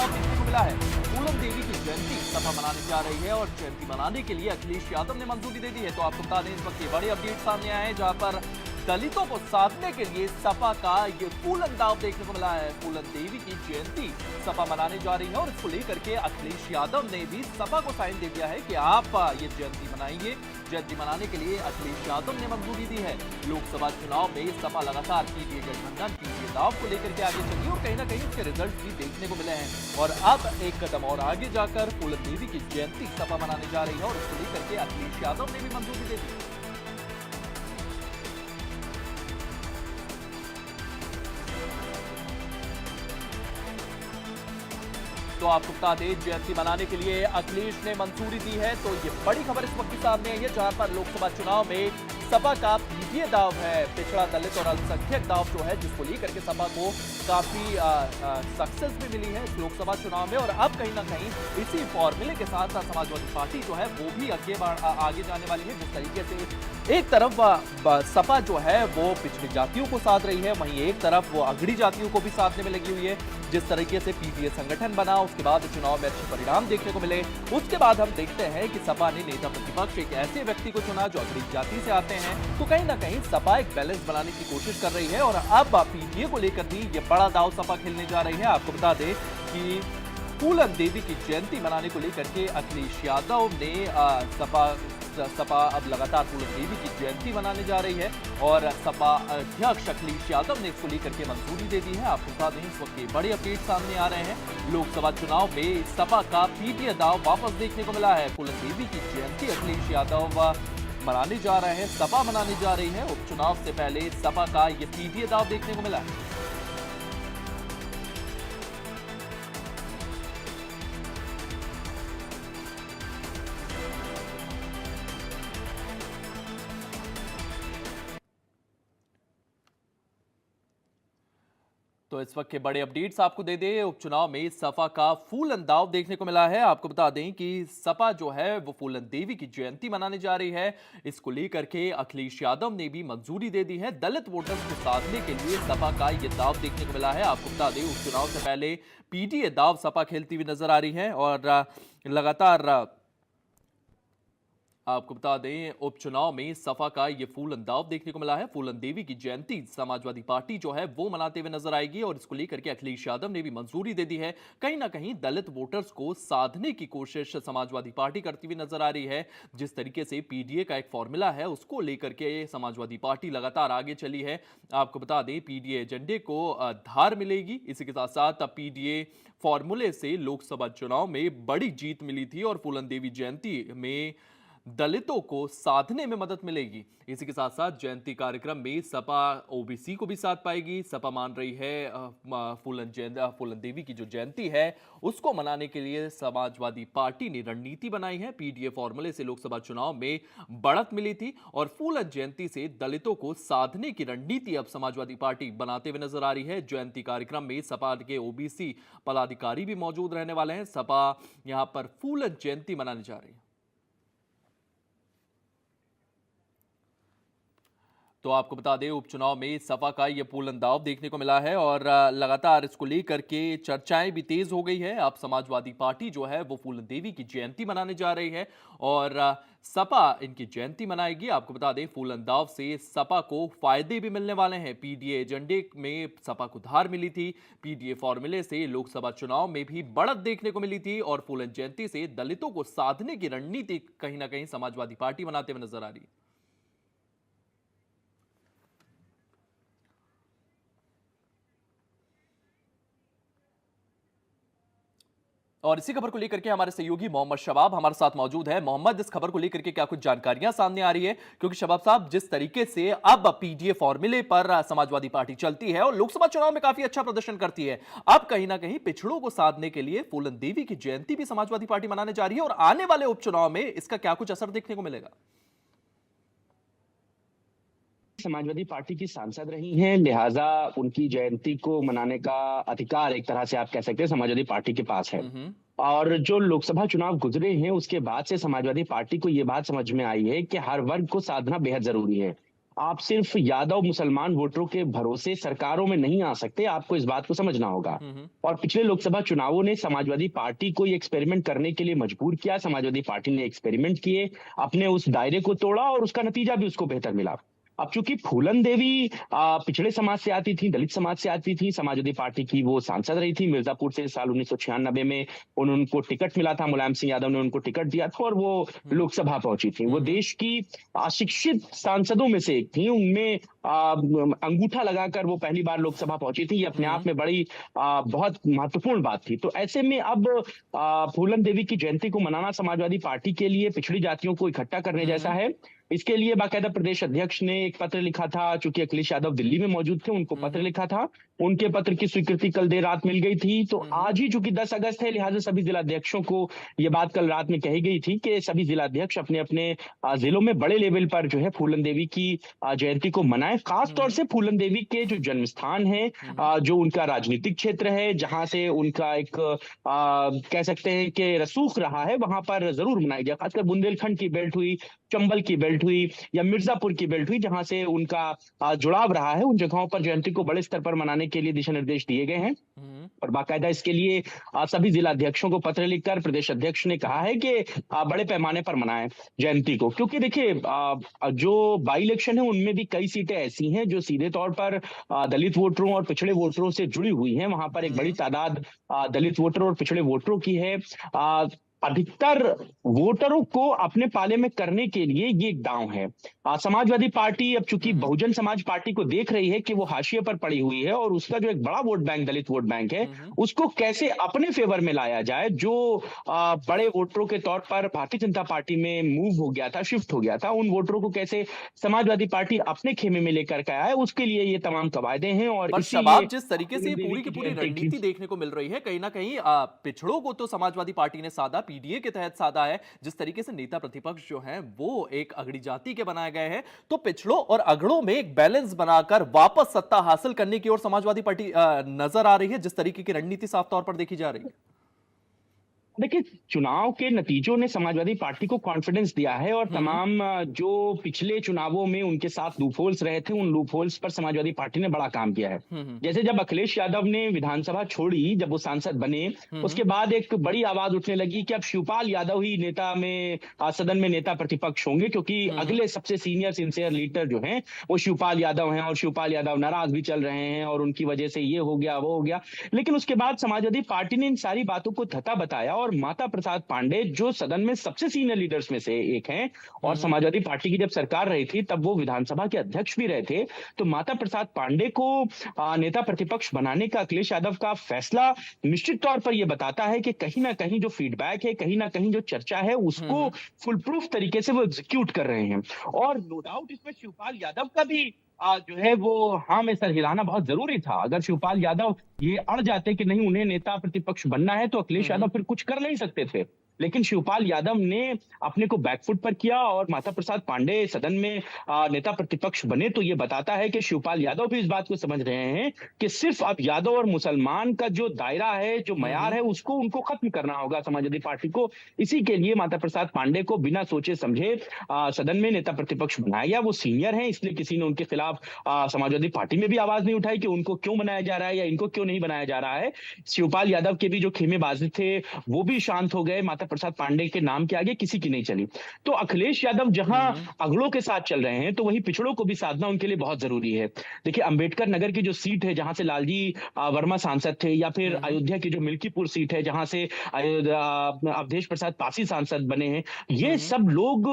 दाव देखने को मिला है। पूनम देवी की जयंती सपा मनाने जा रही है और जयंती मनाने के लिए अखिलेश यादव ने मंजूरी दे दी है। तो आपको बता दें इस वक्त ये बड़े अपडेट सामने आए हैं जहां पर दलितों को साधने के लिए सपा का ये फूल अंदाव देखने को मिला है। पूनम देवी की जयंती सपा मनाने जा रही है और इसको लेकर के अखिलेश यादव ने भी सपा को साइन दे दिया है कि आप ये जयंती मनाएंगे। जयंती मनाने के लिए अखिलेश यादव ने मंजूरी दी है। लोकसभा चुनाव में सपा लगातार पीडीए गठबंधन पीडीए दाव को लेकर के आगे चली और कहीं ना कहीं उसके रिजल्ट भी देखने को मिले हैं। और अब एक कदम और आगे जाकर पूनम देवी की जयंती सपा मनाने जा रही है और इसको लेकर के अखिलेश यादव ने भी मंजूरी दे दी। तो आपको बता दें जयंती मनाने के लिए अखिलेश ने मंजूरी दी है। तो ये बड़ी खबर इस वक्त सामने आई है जहां पर लोकसभा चुनाव में सपा का पीडीए दाव है, पिछड़ा दलित और अल्पसंख्यक दाव जो है, जिसको लेकर के सपा को काफी सक्सेस भी मिली है इस लोकसभा चुनाव में। और अब कहीं ना कहीं इसी फॉर्मूले के साथ समाजवादी पार्टी जो है वो भी आगे जाने वाली है। जिस तरीके से एक तरफ सपा जो है वो पिछड़ी जातियों को साध रही है, वहीं एक तरफ वो अगड़ी जातियों को भी साधने में लगी हुई है। जिस तरीके से पीडीए संगठन बना, उसके बाद चुनाव में अच्छे परिणाम देखने को मिले, उसके बाद हम देखते हैं कि सपा ने नेता प्रतिपक्ष एक ऐसे व्यक्ति को चुना जो अगड़ी जाति से आते हैं। तो कहीं ना कहीं सपा एक बैलेंस बनाने की कोशिश कर रही है और अब पीडीए को लेकर भी ये बड़ा दाव सपा खेलने जा रही है। आपको बता दें कि पूनम देवी की जयंती मनाने को लेकर के अखिलेश यादव ने सपा अब लगातार पूनम देवी की जयंती मनाने जा रही है और सपा अध्यक्ष अखिलेश यादव ने इसको लेकर के मंजूरी दे दी है। आपको बता दें इस वक्त के बड़े अपडेट सामने आ रहे हैं। लोकसभा चुनाव में सपा का पीडीए दाव वापस देखने को मिला है। पूनम देवी की जयंती अखिलेश यादव मनाने जा रहे हैं, सपा मनाने जा रही है। उपचुनाव से पहले सपा का ये पीडीए दाव देखने को मिला है। तो इस वक्त के बड़े अपडेट्स आपको दे दें। उपचुनाव में सपा का फूल अंदाव देखने को मिला है। आपको बता दें कि सपा जो है वो पूनम देवी की जयंती मनाने जा रही है। इसको लेकर के अखिलेश यादव ने भी मंजूरी दे दी है। दलित वोटर्स को साधने के लिए सपा का ये दाव देखने को मिला है। आपको बता दें उपचुनाव से पहले पीडीए दाव सपा खेलती हुई नजर आ रही है और लगातार आपको बता दें उपचुनाव में सपा का ये फूल अंदाव देखने को मिला है। पूनम देवी की जयंती समाजवादी पार्टी जो है वो मनाते हुए नजर आएगी और इसको लेकर के अखिलेश यादव ने भी मंजूरी दे दी है। कहीं ना कहीं दलित वोटर्स को साधने की कोशिश समाजवादी पार्टी करती हुई नजर आ रही है। जिस तरीके से पीडीए का एक फॉर्मूला है उसको लेकर के समाजवादी पार्टी लगातार आगे चली है। आपको बता दें पीडीए एजेंडे को धार मिलेगी। इसी के साथ साथ पीडीए फॉर्मूले से लोकसभा चुनाव में बड़ी जीत मिली थी और पूनम देवी जयंती में दलितों को साधने में मदद मिलेगी। इसी के साथ साथ जयंती कार्यक्रम में सपा ओबीसी को भी साथ पाएगी। सपा मान रही है पूनम देवी की जो जयंती है उसको मनाने के लिए समाजवादी पार्टी ने रणनीति बनाई है। पीडीए फॉर्मूले से लोकसभा चुनाव में बढ़त मिली थी और पूनम जयंती से दलितों को साधने की रणनीति अब समाजवादी पार्टी बनाते हुए नजर आ रही है। जयंती कार्यक्रम में सपा के ओबीसी पदाधिकारी भी मौजूद रहने वाले हैं। सपा यहां पर पूनम जयंती मनाने जा रही है। तो आपको बता दें उपचुनाव में सपा का ये फूल अंदाव देखने को मिला है और लगातार इसको लेकर के चर्चाएं भी तेज हो गई है। अब समाजवादी पार्टी जो है वो पूनम देवी की जयंती मनाने जा रही है और सपा इनकी जयंती मनाएगी। आपको बता दें फूल अंदाव से सपा को फायदे भी मिलने वाले हैं। पीडीए एजेंडे में सपा को धार मिली थी। पीडीए फॉर्मूले से लोकसभा चुनाव में भी बढ़त देखने को मिली थी और पूनम जयंती से दलितों को साधने की रणनीति कहीं ना कहीं समाजवादी पार्टी बनाते हुए नजर आ रही है। और इसी खबर को लेकर के हमारे सहयोगी मोहम्मद शबाब हमारे साथ मौजूद है। मोहम्मद, इस खबर को लेकर के क्या कुछ जानकारियां सामने आ रही है? क्योंकि शबाब साहब, जिस तरीके से अब पीडीए फॉर्मूले पर समाजवादी पार्टी चलती है और लोकसभा चुनाव में काफी अच्छा प्रदर्शन करती है, अब कहीं ना कहीं पिछड़ों को साधने के लिए पूनम देवी की जयंती भी समाजवादी पार्टी मनाने जा रही है और आने वाले उपचुनाव में इसका क्या कुछ असर देखने को मिलेगा? समाजवादी पार्टी की सांसद रही हैं, लिहाजा उनकी जयंती को मनाने का अधिकार एक तरह से आप कह सकते हैं समाजवादी पार्टी के पास है। और जो लोकसभा चुनाव गुजरे हैं उसके बाद से समाजवादी पार्टी को ये बात समझ में आई है कि हर वर्ग को साधना बेहद जरूरी है। आप सिर्फ यादव मुसलमान वोटरों के भरोसे सरकारों में नहीं आ सकते, आपको इस बात को समझना होगा। और पिछले लोकसभा चुनावों ने समाजवादी पार्टी को ये एक्सपेरिमेंट करने के लिए मजबूर किया। समाजवादी पार्टी ने एक्सपेरिमेंट किए, अपने उस दायरे को तोड़ा और उसका नतीजा भी उसको बेहतर मिला। अब चूंकि फूलन देवी पिछड़े समाज से आती थी, दलित समाज से आती थी, समाजवादी पार्टी की वो सांसद रही थी मिर्जापुर से। साल 1996 में उनको टिकट मिला था, मुलायम सिंह यादव ने उनको टिकट दिया था और वो लोकसभा पहुंची थी। वो देश की अशिक्षित सांसदों में से एक थी, उनमें अंगूठा लगाकर वो पहली बार लोकसभा पहुंची थी। ये अपने आप में बड़ी बहुत महत्वपूर्ण बात थी। तो ऐसे में अब फूलन देवी की जयंती को मनाना समाजवादी पार्टी के लिए पिछड़ी जातियों को इकट्ठा करने जैसा है। इसके लिए बाकायदा प्रदेश अध्यक्ष ने एक पत्र लिखा था। चूंकि अखिलेश यादव दिल्ली में मौजूद थे, उनको पत्र लिखा था। उनके पत्र की स्वीकृति कल देर रात मिल गई थी। तो आज ही चूंकि 10 अगस्त है, लिहाजा सभी जिलाध्यक्षों को ये बात कल रात में कही गई थी कि सभी जिलाध्यक्ष अपने अपने जिलों में बड़े लेवल पर जो है फूलन देवी की जयंती को मनाएं। खास तौर से फूलन देवी के जो जन्म स्थान है, जो उनका राजनीतिक क्षेत्र है, जहां से उनका एक कह सकते हैं कि रसूख रहा है, वहां पर जरूर मनाई जाए। खासकर बुंदेलखंड की बेल्ट हुई, चंबल की बेल्ट हुई या मिर्जापुर की बेल्ट हुई, जहां से उनका जुड़ाव रहा है, उन जगहों पर जयंती को बड़े स्तर पर मनाने के लिए दिशा निर्देश दिए गए हैं। और बाकायदा इसके लिए सभी जिलाध्यक्षों को पत्र लिखकर प्रदेश अध्यक्ष ने कहा है कि बड़े पैमाने पर मनाएं जयंती को। क्योंकि देखिए, जो बाई इलेक्शन है उनमें भी कई सीटें ऐसी हैं जो सीधे तौर पर दलित वोटरों और पिछड़े वोटरों से जुड़ी हुई हैं। वहां पर एक बड़ी तादाद दलित वोटर और पिछड़े वोटरों की है। अधिकतर वोटरों को अपने पाले में करने के लिए ये एक दांव है। समाजवादी पार्टी अब चूंकि बहुजन समाज पार्टी को देख रही है कि वो हाशिए पर पड़ी हुई है और उसका जो एक बड़ा वोट बैंक दलित वोट बैंक है, उसको कैसे अपने फेवर में लाया जाए। जो बड़े वोटरों के तौर पर भारतीय जनता पार्टी में मूव हो गया था, शिफ्ट हो गया था, उन वोटरों को कैसे समाजवादी पार्टी अपने खेमे में लेकर के आया है, उसके लिए ये तमाम कवायदे हैं। और पर इसीलिए शबाब, जिस तरीके से पूरी की पूरी रणनीति देखने को मिल रही है, कहीं ना कहीं पिछड़ों को तो समाजवादी पार्टी ने साधा, पीडीए के तहत साधा है। जिस तरीके से नेता प्रतिपक्ष जो हैं वो एक अगड़ी जाति के बनाए गए हैं, तो पिछड़ों और अगड़ों में एक बैलेंस बनाकर वापस सत्ता हासिल करने की ओर समाजवादी पार्टी नजर आ रही है, जिस तरीके की रणनीति साफ तौर पर देखी जा रही है। देखिए, चुनाव के नतीजों ने समाजवादी पार्टी को कॉन्फिडेंस दिया है और तमाम जो पिछले चुनावों में उनके साथ लूपहोल्स रहे थे, उन लूपहोल्स पर समाजवादी पार्टी ने बड़ा काम किया है। जैसे जब अखिलेश यादव ने विधानसभा छोड़ी, जब वो सांसद बने, उसके बाद एक बड़ी आवाज उठने लगी कि अब शिवपाल यादव ही नेता में सदन में नेता प्रतिपक्ष होंगे, क्योंकि अगले सबसे सीनियर सिंसियर लीडर जो हैं वो शिवपाल यादव हैं और शिवपाल यादव नाराज भी चल रहे हैं और उनकी वजह से ये हो गया वो हो गया। लेकिन उसके बाद समाजवादी पार्टी ने इन सारी बातों को थता बताया और माता प्रसाद पांडे जो सदन में सबसे सीनियर लीडर्स में से एक हैं और समाजवादी पार्टी की जब सरकार रही थी तब वो विधानसभा के अध्यक्ष भी रहे थे, तो माता प्रसाद पांडे को नेता प्रतिपक्ष बनाने का अखिलेश यादव का फैसला निश्चित तौर पर यह बताता है कि कहीं ना कहीं जो फीडबैक है, कहीं ना कहीं जो चर्चा है, उसको फुल प्रूफ तरीके से वो एग्जीक्यूट कर रहे हैं। और नो डाउट इसमें शिवपाल यादव का भी जो है वो हाँ में सर हिलाना बहुत जरूरी था। अगर शिवपाल यादव ये अड़ जाते कि नहीं उन्हें नेता प्रतिपक्ष बनना है, तो अखिलेश यादव फिर कुछ कर नहीं सकते थे। लेकिन शिवपाल यादव ने अपने को बैकफुट पर किया और माता प्रसाद पांडे सदन में नेता प्रतिपक्ष बने। तो ये बताता है कि शिवपाल यादव भी इस बात को समझ रहे हैं कि सिर्फ अब यादव और मुसलमान का जो दायरा है, जो मयार है, उसको उनको खत्म करना होगा समाजवादी पार्टी को। इसी के लिए माता प्रसाद पांडे को बिना सोचे समझे सदन में नेता प्रतिपक्ष बनाया गया। वो सीनियर हैं, इसलिए किसी ने उनके खिलाफ समाजवादी पार्टी में भी आवाज नहीं उठाई कि उनको क्यों बनाया जा रहा है या इनको क्यों नहीं बनाया जा रहा है। शिवपाल यादव के भी जो खेमेबाजी थे वो भी शांत हो गए। माता प्रसाद पांडे के नाम के आगे किसी की नहीं चली। तो अखिलेश यादव जहां अगड़ों के साथ चल रहे हैं, तो वहीं पिछड़ों को भी साधना उनके लिए बहुत जरूरी है। देखिए, अंबेडकर नगर की जो सीट है जहां से लालजी वर्मा सांसद थे, या फिर अयोध्या की जो मिल्कीपुर सीट है जहां से अवधेश प्रसाद पासी सांसद बने हैं, ये सब लोग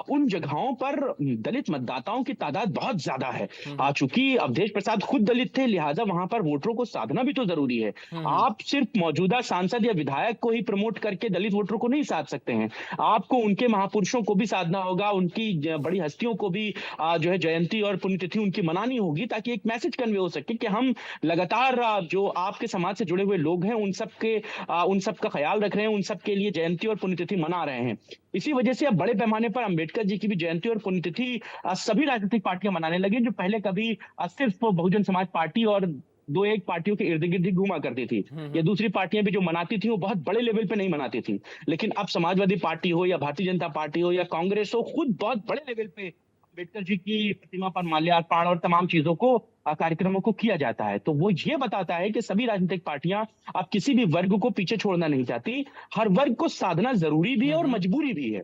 उन जगहों पर दलित मतदाताओं की तादाद बहुत ज्यादा है। चूंकि अवधेश प्रसाद खुद दलित थे, लिहाजा वहां पर वोटरों को साधना भी तो जरूरी है। आप सिर्फ मौजूदा सांसद या विधायक को ही प्रमोट करके दलित वोटरों को नहीं साध सकते हैं। आपको उनके महापुरुषों को भी साधना होगा, उनकी बड़ी हस्तियों को भी जो है जयंती और पुण्यतिथि उनकी मनानी होगी, ताकि एक मैसेज कन्वे हो सके कि हम लगातार जो आपके समाज से जुड़े हुए लोग हैं उन सब का ख्याल रख रहे हैं, उन सब के लिए जयंती और पुण्यतिथि मना रहे हैं। इसी वजह से अब बड़े पैमाने पर अंबेडकर जी की भी जयंती और पुण्यतिथि सभी राजनीतिक पार्टियां मनाने लगी, जो पहले कभी सिर्फ बहुजन समाज पार्टी और दो एक पार्टियों के इर्द गिर्द ही घूमा करती थी। या दूसरी पार्टियां भी जो मनाती थी वो बहुत बड़े लेवल पे नहीं मनाती थी। लेकिन अब समाजवादी पार्टी हो या भारतीय जनता पार्टी हो या कांग्रेस हो, खुद बहुत बड़े लेवल पे अम्बेडकर जी की प्रतिमा पर माल्यार्पण और तमाम चीजों को कार्यक्रमों को किया जाता है। तो वो ये बताता है कि सभी राजनीतिक पार्टियां अब किसी भी वर्ग को पीछे छोड़ना नहीं चाहती। हर वर्ग को साधना जरूरी भी है और हम्म। मजबूरी भी है,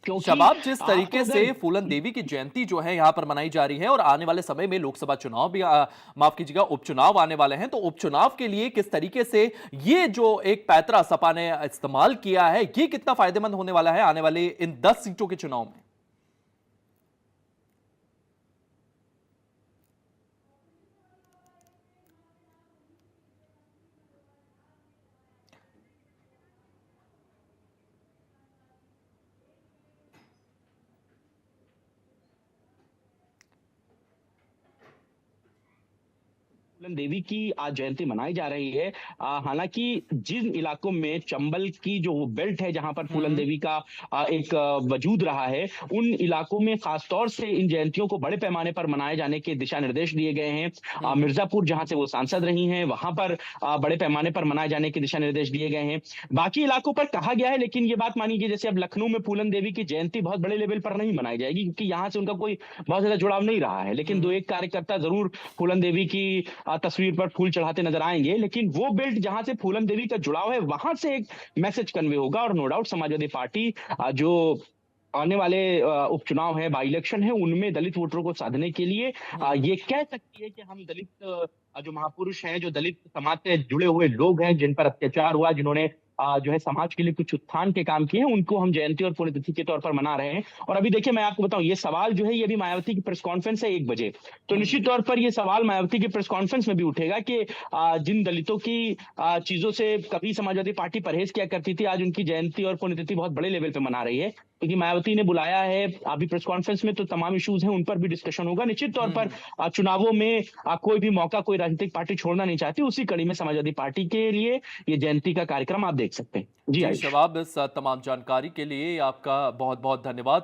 क्योंकि शबाब, जिस आपको तरीके से अगर फूलन देवी की जयंती जो है यहां पर मनाई जा रही है और आने वाले समय में लोकसभा चुनाव भी माफ कीजिएगा उपचुनाव आने वाले हैं, तो उपचुनाव के लिए किस तरीके से ये जो एक पैतरा सपा ने इस्तेमाल किया है, ये कितना फायदेमंद होने वाला है आने वाले इन 10 सीटों के चुनाव में? फूलन देवी की आज जयंती मनाई जा रही है। हालांकि जिन इलाकों में चंबल की जो बेल्ट है जहां पर फूलन हम्म। देवी का एक वजूद रहा है, उन इलाकों में खासतौर से इन जयंतियों को बड़े पैमाने पर मनाए जाने के दिशा निर्देश दिए गए हैं। हम्म। मिर्जापुर जहां से वो सांसद रही हैं, वहां पर बड़े पैमाने पर मनाए जाने के दिशा निर्देश दिए गए हैं। बाकी इलाकों पर कहा गया है, लेकिन ये बात मानी कि जैसे अब लखनऊ में फूलन देवी की जयंती बहुत बड़े लेवल पर नहीं मनाई जाएगी, क्योंकि यहाँ से उनका कोई बहुत ज्यादा जुड़ाव नहीं रहा है। लेकिन दो हम्म। एक कार्यकर्ता जरूर फूलन देवी की तस्वीर पर फूल चढ़ाते नजर आएंगे। लेकिन वो बेल्ट जहां से फूलन देवी का जुड़ाव है, वहां से एक मैसेज कन्वे होगा। और नो डाउट समाजवादी पार्टी जो आने वाले उपचुनाव है, बाई इलेक्शन है, उनमें दलित वोटरों को साधने के लिए हम्म। ये कह सकती है कि हम दलित जो महापुरुष हैं, जो दलित समाज से जुड़े हुए लोग हैं, जिन पर अत्याचार हुआ, जिन्होंने जो है समाज के लिए कुछ उत्थान के काम किए हैं, उनको हम जयंती और पुण्यतिथि के तौर पर मना रहे हैं। और अभी देखिए, मैं आपको बताऊं, ये सवाल जो है ये अभी मायावती की प्रेस कॉन्फ्रेंस है 1 बजे, तो हम्म। निश्चित तौर पर ये सवाल मायावती की प्रेस कॉन्फ्रेंस में भी उठेगा कि जिन दलितों की चीजों से कभी समाजवादी पार्टी परहेज किया करती थी, आज उनकी जयंती और पुण्यतिथि बहुत बड़े लेवल पे मना रही है। क्योंकि मायावती ने बुलाया है अभी प्रेस कॉन्फ्रेंस में, तो तमाम इश्यूज हैं, उन पर भी डिस्कशन होगा। निश्चित तौर पर हम्म। चुनावों में कोई भी मौका कोई राजनीतिक पार्टी छोड़ना नहीं चाहती। उसी कड़ी में समाजवादी पार्टी के लिए ये जयंती का कार्यक्रम आप देख सकते हैं। जी जी आयुष। शबाब, इस तमाम जानकारी के लिए आपका बहुत बहुत धन्यवाद।